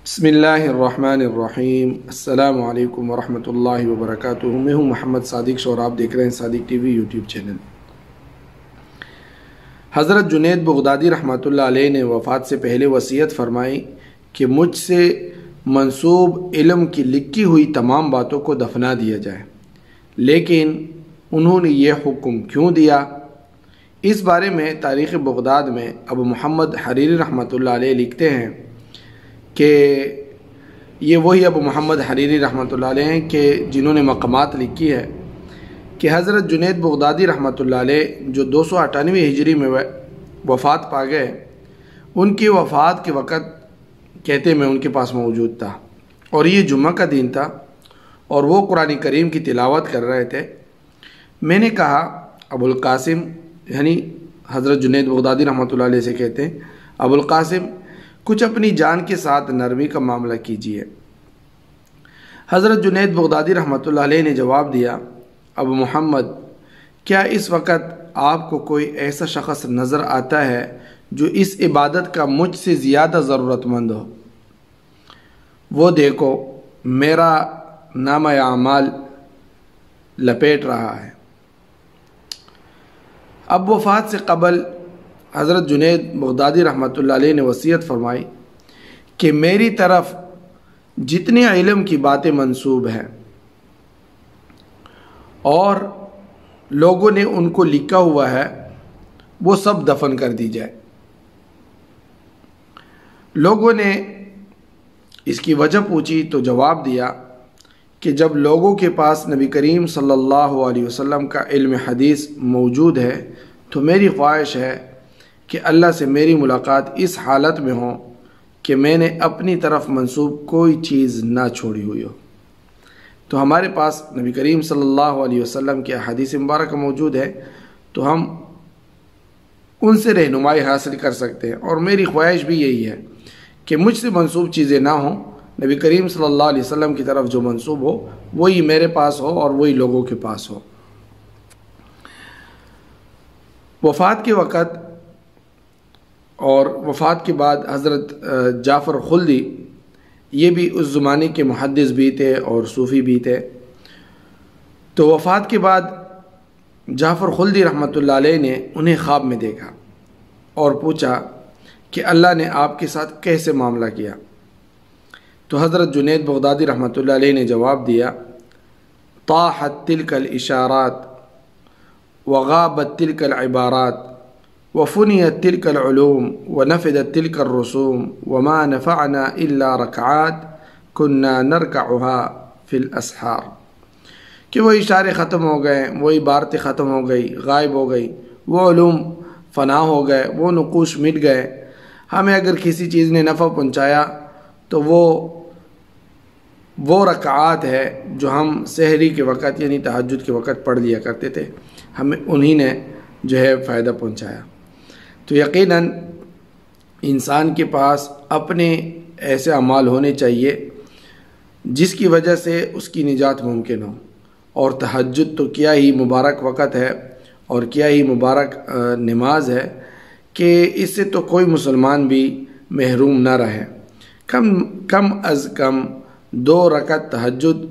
بسم اللہ الرحمن الرحیم۔ السلام علیکم ورحمۃ اللہ وبرکاتہ۔ میں ہوں محمد صادق اور آپ دیکھ رہے ہیں صادق ٹی وی یوٹیوب چینل۔ حضرت جنید بغدادی رحمۃ اللہ علیہ نے وفات سے پہلے وصیت فرمائی کہ مجھ سے منسوب علم کی لکھی ہوئی تمام باتوں کو دفنا دیا جائے، لیکن انہوں نے یہ حکم کیوں دیا؟ اس بارے میں تاریخ بغداد میں ابو محمد حریری رحمۃ اللہ علیہ لکھتے ہیں کہ یہ وہی ابو محمد حریری رحمۃ اللہ علیہ ہیں کہ جنہوں نے مقامات لکھی ہے کہ حضرت جنید بغدادی رحمۃ اللہ علیہ جو 298 ہجری میں وفات پا گئے، ان کی وفات کے وقت کہتے میں ان کے پاس موجود تھا اور یہ جمعہ کا دن تھا اور وہ قرآن کریم کی تلاوت کر رہے تھے۔ میں نے کہا ابو القاسم، یعنی حضرت جنید بغدادی رحمۃ اللہ علیہ سے کہتے ہیں، ابو القاسم کچھ اپنی جان کے ساتھ نرمی کا معاملہ کیجیے۔ حضرت جنید بغدادی رحمۃ اللہ علیہ نے جواب دیا، ابو محمد، کیا اس وقت آپ کو کوئی ایسا شخص نظر آتا ہے جو اس عبادت کا مجھ سے زیادہ ضرورت مند ہو؟ وہ دیکھو میرا نامہ اعمال لپیٹ رہا ہے۔ اب وفات سے قبل حضرت جنید بغدادی رحمۃ اللہ علیہ نے وصیت فرمائی کہ میری طرف جتنے علم کی باتیں منسوب ہیں اور لوگوں نے ان کو لکھا ہوا ہے وہ سب دفن کر دی جائے۔ لوگوں نے اس کی وجہ پوچھی تو جواب دیا کہ جب لوگوں کے پاس نبی کریم صلی اللہ علیہ وسلم کا علم حدیث موجود ہے تو میری خواہش ہے کہ اللہ سے میری ملاقات اس حالت میں ہو کہ میں نے اپنی طرف منسوب کوئی چیز نہ چھوڑی ہوئی ہو۔ تو ہمارے پاس نبی کریم صلی اللہ علیہ وسلم کی احادیث مبارکہ موجود ہے تو ہم ان سے رہنمائی حاصل کر سکتے ہیں، اور میری خواہش بھی یہی ہے کہ مجھ سے منسوب چیزیں نہ ہوں، نبی کریم صلی اللہ علیہ وسلم کی طرف جو منسوب ہو وہی میرے پاس ہو اور وہی لوگوں کے پاس ہو۔ وفات کے وقت اور وفات کے بعد حضرت جعفر خلدی، یہ بھی اس زمانے کے محدث بھی تھے اور صوفی بھی تھے، تو وفات کے بعد جعفر خلدی رحمۃ اللہ علیہ نے انہیں خواب میں دیکھا اور پوچھا کہ اللہ نے آپ کے ساتھ کیسے معاملہ کیا؟ تو حضرت جنید بغدادی رحمۃ اللہ علیہ نے جواب دیا، طاحت تلک الاشارات وغابت تلک العبارات وفنيت تلك العلوم ونفدت تلك الرسوم وما نفعنا إلا ركعات كنا نركعها في الأسحار، کہ وہ اشارے ختم ہو گئے، وہ عبارتیں ختم ہو گئی، غائب ہو گئی، وہ علوم فنا ہو گئے، وہ نقوش مٹ گئے۔ ہمیں اگر کسی چیز نے نفع پہنچایا تو وہ رکعات ہے جو ہم سحری کے وقت یعنی تہجد کے وقت پڑھ لیا کرتے تھے، ہمیں انہی نے جو ہے فائدہ پہنچایا۔ تو یقیناً انسان کے پاس اپنے ایسے اعمال ہونے چاہیے جس کی وجہ سے اس کی نجات ممکن ہو، اور تہجد تو کیا ہی مبارک وقت ہے اور کیا ہی مبارک نماز ہے کہ اس سے تو کوئی مسلمان بھی محروم نہ رہے۔ کم از کم 2 رکعت تہجد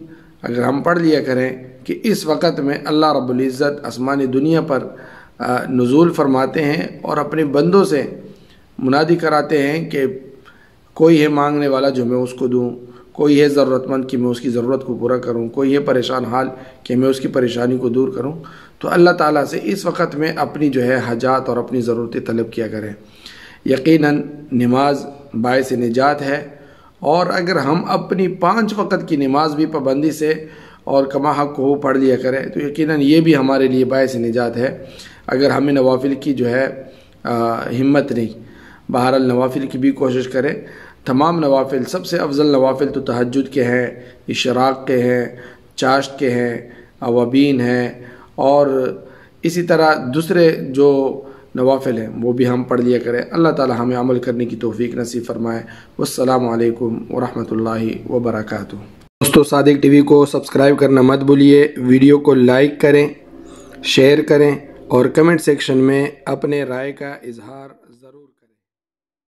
اگر ہم پڑھ لیا کریں کہ اس وقت میں اللہ رب العزت آسمانی دنیا پر نزول فرماتے ہیں اور اپنے بندوں سے منادی کراتے ہیں کہ کوئی ہے مانگنے والا جو میں اس کو دوں، کوئی ہے ضرورت مند کہ میں اس کی ضرورت کو پورا کروں، کوئی ہے پریشان حال کہ میں اس کی پریشانی کو دور کروں۔ تو اللہ تعالیٰ سے اس وقت میں اپنی جو ہے حاجات اور اپنی ضرورتیں طلب کیا کریں۔ یقیناً نماز باعث نجات ہے، اور اگر ہم اپنی 5 وقت کی نماز بھی پابندی سے اور کما حق کو پڑھ لیا کریں تو یقیناً یہ بھی ہمارے لیے باعث نجات ہے۔ اگر ہمیں نوافل کی جو ہے ہمت نہیں، بہرحال نوافل کی بھی کوشش کریں۔ تمام نوافل، سب سے افضل نوافل تو تہجد کے ہیں، اشراق کے ہیں، چاشت کے ہیں، اوابین ہیں، اور اسی طرح دوسرے جو نوافل ہیں وہ بھی ہم پڑھ لیا کریں۔ اللہ تعالی ہمیں عمل کرنے کی توفیق نصیب فرمائے۔ والسلام علیکم ورحمۃ اللہ وبرکاتہ۔ دوستو، صادق ٹی وی کو سبسکرائب کرنا مت بھولیے، ویڈیو کو لائک کریں، شیئر کریں اور کمنٹ سیکشن میں اپنے رائے کا اظہار